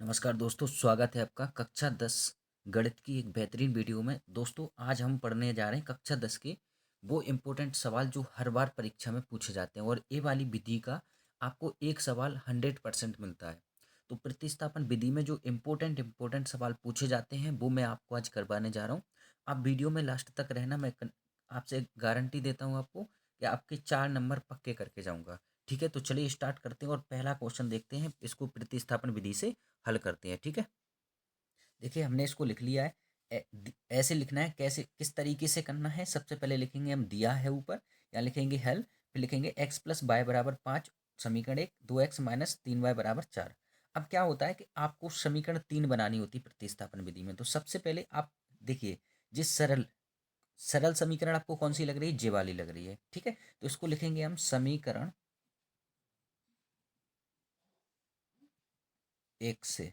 नमस्कार दोस्तों, स्वागत है आपका कक्षा 10 गणित की एक बेहतरीन वीडियो में। दोस्तों, आज हम पढ़ने जा रहे हैं कक्षा 10 के वो इम्पोर्टेंट सवाल जो हर बार परीक्षा में पूछे जाते हैं और ये वाली विधि का आपको एक सवाल 100% मिलता है। तो प्रतिस्थापन विधि में जो इम्पोर्टेंट सवाल पूछे जाते हैं वो मैं आपको आज करवाने जा रहा हूँ। आप वीडियो में लास्ट तक रहना। आपसे गारंटी देता हूँ आपको कि आपके 4 नंबर पक्के करके जाऊँगा। ठीक है, तो चलिए स्टार्ट करते हैं और पहला क्वेश्चन देखते हैं। इसको प्रतिस्थापन विधि से हल करते हैं। ठीक है, देखिए हमने इसको लिख लिया है। ऐसे लिखना है। कैसे, किस तरीके से करना है? सबसे पहले लिखेंगे हम दिया है ऊपर, या लिखेंगे हल, फिर लिखेंगे x प्लस वाई बराबर 5, समीकरण 1, 2x माइनस 3y बराबर 4। अब क्या होता है कि आपको समीकरण 3 बनानी होती है प्रतिस्थापन विधि में। तो सबसे पहले आप देखिए, जिस सरल सरल समीकरण आपको कौन सी लग रही है? जे वाली लग रही है। ठीक है, तो इसको लिखेंगे हम समीकरण 1 से।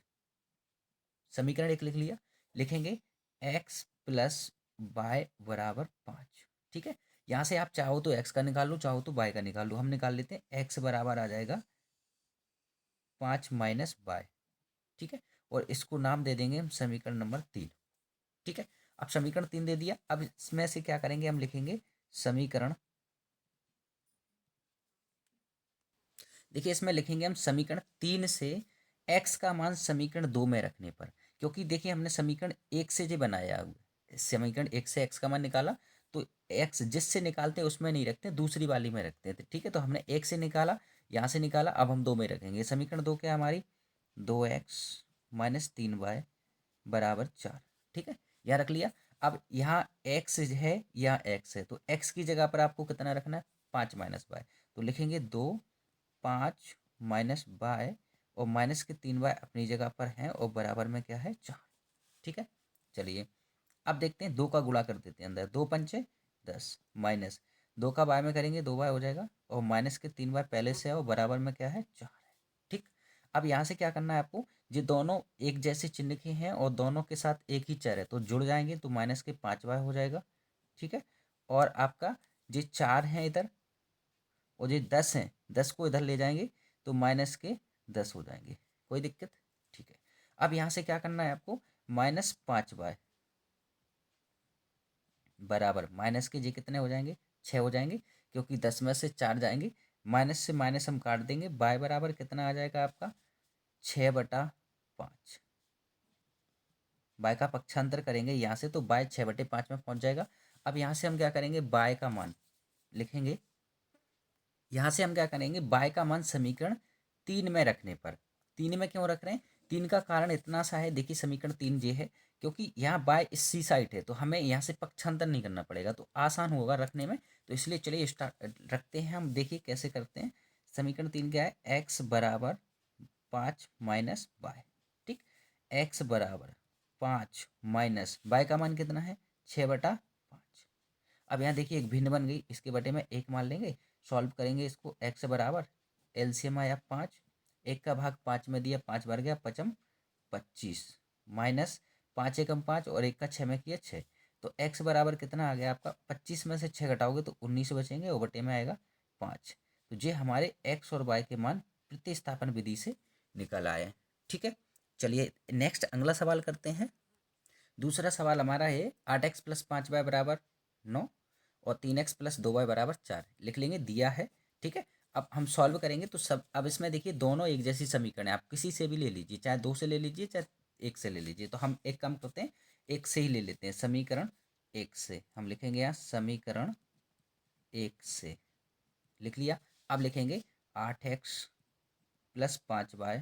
समीकरण 1 लिख लिया। लिखेंगे x प्लस वाई बराबर 5। ठीक है, यहाँ से आप चाहो तो x का निकाल लो, चाहो तो y का निकाल लो। हम निकाल लेते हैं। x बराबर आ जाएगा 5 माइनस वाई। ठीक है, और इसको नाम दे देंगे हम समीकरण नंबर 3। ठीक है, अब समीकरण 3 दे दिया। अब इसमें से क्या करेंगे? हम लिखेंगे समीकरण, देखिए इसमें लिखेंगे हम समीकरण 3 से x का मान समीकरण 2 में रखने पर। क्योंकि देखिए हमने समीकरण 1 से जो बनाया हुआ है, समीकरण 1 से x का मान निकाला, तो x जिससे निकालते हैं उसमें नहीं रखते, दूसरी वाली में रखते हैं। तो ठीक है, तो हमने 1 से निकाला, यहाँ से निकाला, अब हम 2 में रखेंगे। समीकरण 2 क्या है हमारी? 2x माइनस 3y बराबर 4। ठीक है, यहाँ रख लिया। अब यहाँ x है, यहाँ x है, तो x की जगह पर आपको कितना रखना है? 5 माइनस वाई। तो लिखेंगे 2, 5 माइनस बाय, और माइनस के 3 बाय अपनी जगह पर हैं, और बराबर में क्या है? 4। ठीक है, चलिए अब देखते हैं। 2 का गुणा कर देते हैं अंदर। 2 पंचे 10, माइनस 2 का बाय में करेंगे 2 बाय हो जाएगा, और माइनस के 3 बाय पहले से है, और बराबर में क्या है? 4 है। ठीक, अब यहाँ से क्या करना है आपको? ये दोनों एक जैसे चिन्ह के हैं और दोनों के साथ एक ही चर है, तो जुड़ जाएंगे, तो माइनस के 5 बाय हो जाएगा। ठीक है, और आपका ये 4 है इधर, और ये 10 हैं, 10 को इधर ले जाएंगे तो माइनस के 10 हो जाएंगे। कोई दिक्कत? ठीक है, अब यहाँ से क्या करना है आपको? -5y बराबर माइनस के, जी कितने हो जाएंगे? 6 हो जाएंगे, क्योंकि 10 में से 4 जाएंगे। माइनस से माइनस हम काट देंगे। बाय बराबर कितना आ जाएगा आपका? 6/5। बाय का पक्षांतर करेंगे यहाँ से, तो बाय 6/5 में पहुँच जाएगा। अब यहाँ से हम क्या करेंगे? बाय का मान लिखेंगे। यहाँ से हम क्या करेंगे? बाय का मान समीकरण 3 में रखने पर। 3 में क्यों रख रहे हैं? 3 का कारण इतना सा है, देखिए समीकरण 3 ये है, क्योंकि यहाँ बाय इसी साइड है, तो हमें यहाँ से पक्षांतर नहीं करना पड़ेगा, तो आसान होगा रखने में। तो इसलिए चलिए स्टार्ट रखते हैं हम। देखिए कैसे करते हैं। समीकरण 3 क्या है? x बराबर 5 माइनस बाय। ठीक, x बराबर 5 माइनस बाय का मान कितना है? 6/5। अब यहाँ देखिए एक भिन्न बन गई, इसके बटे में 1 मान लेंगे, सॉल्व करेंगे इसको। x बराबर एलसीएम आया 5, 1 का भाग 5 में दिया, 5 बार गया, 5 25, माइनस 5 एकम 5, और 1 का 6 में किया 6। तो x बराबर कितना आ गया आपका? 25 में से 6 घटाओगे तो 19 बचेंगे, और बटे में आएगा 5। तो ये हमारे x और y के मान प्रतिस्थापन विधि से निकल आए। ठीक है, चलिए नेक्स्ट अगला सवाल करते हैं। दूसरा सवाल हमारा है 8x प्लस 5y बराबर 9, और 3x प्लस 2y बराबर 4 लिख लेंगे, दिया है। ठीक है, अब हम सॉल्व करेंगे तो सब, अब इसमें देखिए दोनों एक जैसी समीकरण है, आप किसी से भी ले लीजिए, चाहे 2 से ले लीजिए, चाहे 1 से ले लीजिए। तो हम एक काम करते हैं, 1 से ही ले लेते हैं। समीकरण 1 से हम लिखेंगे, यहाँ समीकरण 1 से लिख लिया। अब लिखेंगे 8x प्लस 5y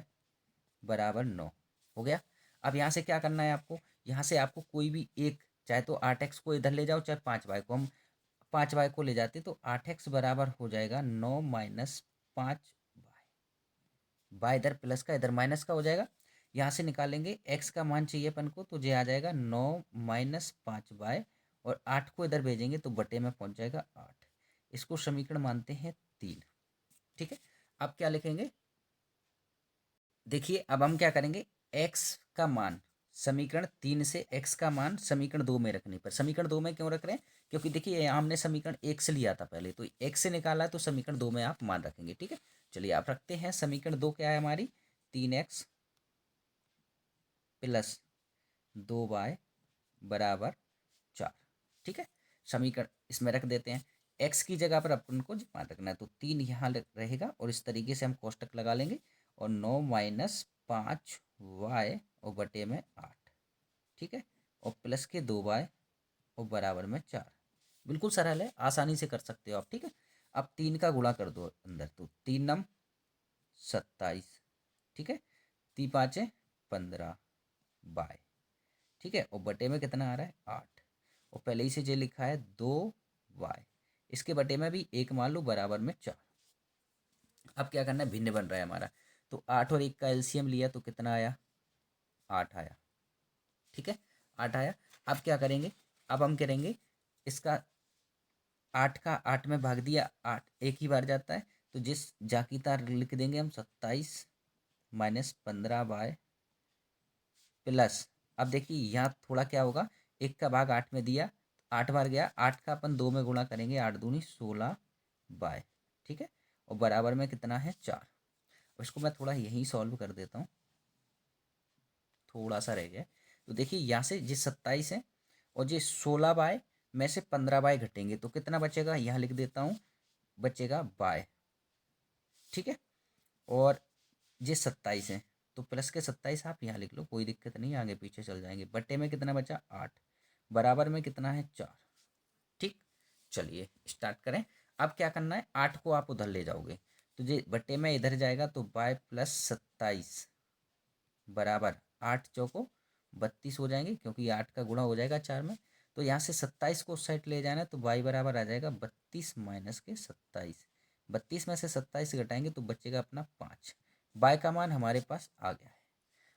बराबर 9 हो गया। अब यहाँ से क्या करना है आपको? यहाँ से आपको कोई भी एक, चाहे तो 8x को इधर ले जाओ, चाहे 5y को। हम 5y को ले जाते तो 8x बराबर हो जाएगा 9 माइनस 5y। बाय इधर प्लस का, इधर माइनस का हो जाएगा। यहाँ से निकालेंगे x का मान चाहिए अपन को, तो ये आ जाएगा 9 माइनस 5y, और 8 को इधर भेजेंगे तो बटे में पहुँच जाएगा 8। इसको समीकरण मानते हैं 3। ठीक है, अब क्या लिखेंगे? देखिए अब हम क्या करेंगे? x का मान समीकरण 3 से x का मान समीकरण 2 में रखने पर। समीकरण 2 में क्यों रख रहे हैं? क्योंकि देखिए यहाँ हमने समीकरण 1 से लिया था पहले, तो x से निकाला, तो समीकरण 2 में आप मान रखेंगे। ठीक है, चलिए आप रखते हैं। समीकरण 2 क्या है हमारी? 3x प्लस 2y बराबर 4। ठीक है, समीकरण इसमें रख देते हैं। x की जगह पर अपन को मान रखना है, तो 3 यहाँ रहेगा और इस तरीके से हम कोष्टक लगा लेंगे और 9 माइनस 5y और बटे में 8। ठीक है, और प्लस के 2y और बराबर में 4। बिल्कुल सरल है, आसानी से कर सकते हो आप। ठीक है, अब 3 का गुणा कर दो अंदर, तो 3 नम 27। ठीक है, 3 5 15 बाय। ठीक है, और बटे में कितना आ रहा है 8, और पहले ही से जो लिखा है 2y, इसके बटे में भी 1 मान लो बराबर में 4। अब क्या करना है, भिन्न बन रहा है हमारा, तो 8 और 1 का एलसीएम लिया तो कितना आया, 8 आया। ठीक है, 8 आया। अब क्या करेंगे, अब हम करेंगे इसका 8 का 8 में भाग दिया, 8 एक ही बार जाता है, तो जिस जाकी तार लिख देंगे हम 27 माइनस 15 बाय प्लस। अब देखिए यहाँ थोड़ा क्या होगा, 1 का भाग 8 में दिया, 8 बार गया, 8 का अपन 2 में गुणा करेंगे, 8 दूनी 16 बाय। ठीक है, और बराबर में कितना है 4। इसको मैं थोड़ा यहीं सॉल्व कर देता हूँ, थोड़ा सा रह गया। तो देखिए यहाँ से जिस 27 है और जिस 16 बाय में से 15 बाय घटेंगे तो कितना बचेगा, यहाँ लिख देता हूँ, बचेगा बाय। ठीक है, और ये 27 है तो प्लस के 27 आप यहाँ लिख लो, कोई दिक्कत नहीं, आगे पीछे चल जाएंगे। बट्टे में कितना बचा 8, बराबर में कितना है 4। ठीक, चलिए स्टार्ट करें। अब क्या करना है, 8 को आप उधर ले जाओगे तो ये बट्टे में इधर जाएगा, तो बाय प्लस 27 बराबर 8 चौको 32 हो जाएंगे, क्योंकि 8 का गुणा हो जाएगा 4 में। तो यहाँ से 27 को उस साइड ले जाना, तो y बराबर आ जाएगा 32 माइनस के 27। 32 में से 27 घटाएंगे तो बचेगा अपना 5। y का मान हमारे पास आ गया है।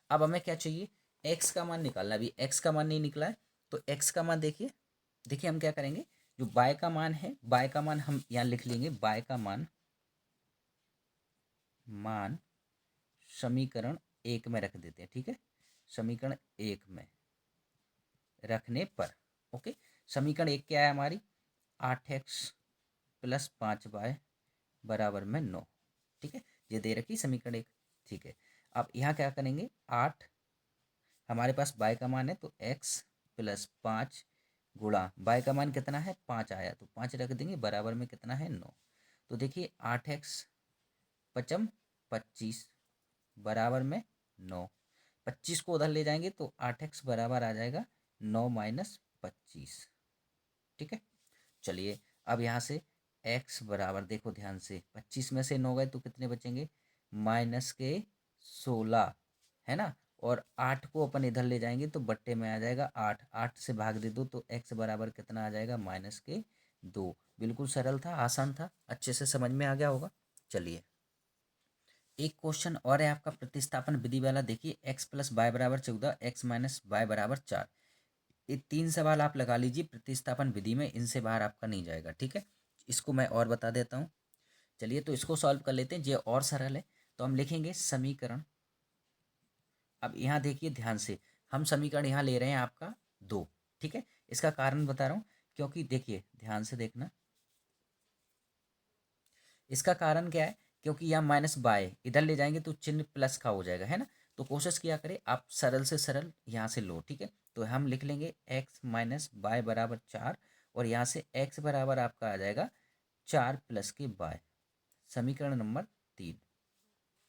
अब हमें क्या चाहिए, x का मान निकालना। अभी x का मान नहीं निकला है, तो x का मान देखिए, देखिए हम क्या करेंगे, जो y का मान है, y का मान हम यहाँ लिख लेंगे, y का मान समीकरण 1 में रख देते हैं। ठीक है, समीकरण 1 में रखने पर, ओके, समीकरण 1 क्या है हमारी, 8x प्लस 5y बराबर में 9। ठीक है, ये दे रखी समीकरण 1। ठीक है, अब यहाँ क्या करेंगे, 8 हमारे पास y का मान है, तो x प्लस 5 गुणा y का मान कितना है 5 आया, तो 5 रख देंगे, बराबर में कितना है 9। तो देखिए 8x पचम 25 बराबर में 9। 25 को उधर ले जाएंगे तो 8x बराबर आ जाएगा 9 माइनस 25। ठीक है, चलिए अब यहाँ से x बराबर देखो ध्यान से, 25 में से 9 गए तो कितने बचेंगे, माइनस के 16, है ना। और 8 को अपन इधर ले जाएंगे तो बट्टे में आ जाएगा 8, 8 से भाग दे दो तो x बराबर कितना आ जाएगा, माइनस के 2। बिल्कुल सरल था, आसान था, अच्छे से समझ में आ गया होगा। चलिए एक क्वेश्चन और है आपका प्रतिस्थापन विधि वाला, देखिए x प्लस वाई बराबर 14, x माइनस वाई बराबर 4। ये 3 सवाल आप लगा लीजिए प्रतिस्थापन विधि में, इनसे बाहर आपका नहीं जाएगा। ठीक है, इसको मैं और बता देता हूँ। चलिए तो इसको सॉल्व कर लेते हैं, ये और सरल है। तो हम लिखेंगे समीकरण, अब यहाँ देखिए ध्यान से, हम समीकरण यहाँ ले रहे हैं आपका 2। ठीक है, इसका कारण बता रहा हूँ, क्योंकि देखिए ध्यान से देखना, इसका कारण क्या है, क्योंकि यहाँ माइनस बाय इधर ले जाएंगे तो चिन्ह प्लस का हो जाएगा, है ना। तो कोशिश किया करें आप सरल से सरल यहाँ से लो। ठीक है, तो हम लिख लेंगे x माइनस बाय बराबर 4, और यहाँ से x बराबर आपका आ जाएगा 4 प्लस के बाय, समीकरण नंबर 3।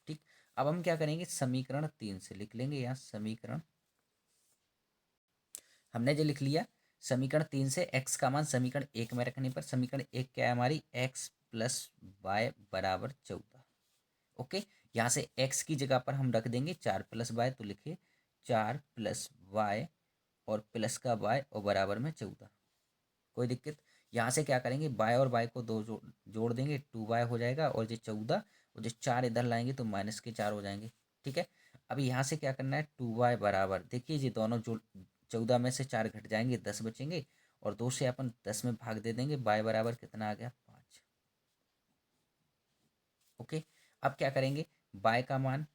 ठीक, अब हम क्या करेंगे, समीकरण 3 से लिख लेंगे, यहाँ समीकरण हमने जो लिख लिया, समीकरण 3 से x का मान समीकरण 1 में रखने पर, समीकरण 1 क्या है हमारी, x प्लस वाई बराबर 14। ओके, यहाँ से x की जगह पर हम रख देंगे 4 प्लस वाई, तो लिखिए 4 प्लस वाई और प्लस का वाई और बराबर में 14। कोई दिक्कत, यहाँ से क्या करेंगे, वाई और वाई को दो जोड़ देंगे, 2y हो जाएगा, और जो 14 और जो 4 इधर लाएंगे तो माइनस के 4 हो जाएंगे। ठीक है, अब यहाँ से क्या करना है, 2y बराबर, देखिए ये दोनों जोड़, 14 में से 4 घट जाएंगे, 10 बचेंगे, और 2 से अपन 10 में भाग दे देंगे, y बराबर कितना आ गया 5। ओके, अब क्या करेंगे, y का मान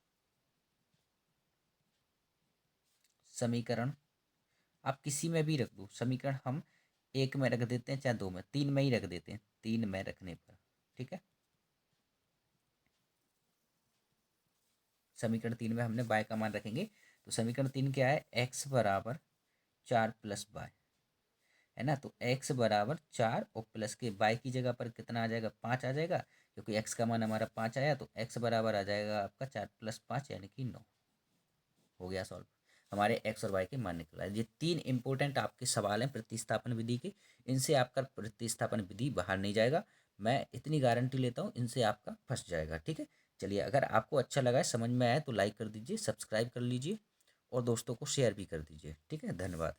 समीकरण आप किसी में भी रख दो, समीकरण हम 1 में रख देते हैं, चाहे 2 में, 3 में ही रख देते हैं, 3 में रखने पर। ठीक है, समीकरण 3 में हमने y का मान रखेंगे, तो समीकरण 3 क्या है, x बराबर 4 + y, है ना। तो x बराबर 4 और प्लस के y की जगह पर कितना आ जाएगा, 5 आ जाएगा, क्योंकि x का मान हमारा 5 आया, तो x बराबर आ जाएगा आपका 4 + 5 यानी कि 9। हो गया सॉल्व, हमारे x और y के मान निकला। ये 3 इंपॉर्टेंट आपके सवाल हैं प्रतिस्थापन विधि के, इनसे आपका प्रतिस्थापन विधि बाहर नहीं जाएगा, मैं इतनी गारंटी लेता हूँ, इनसे आपका फंस जाएगा। ठीक है, चलिए, अगर आपको अच्छा लगा है, समझ में आया, तो लाइक कर दीजिए, सब्सक्राइब कर लीजिए और दोस्तों को शेयर भी कर दीजिए। ठीक है, धन्यवाद।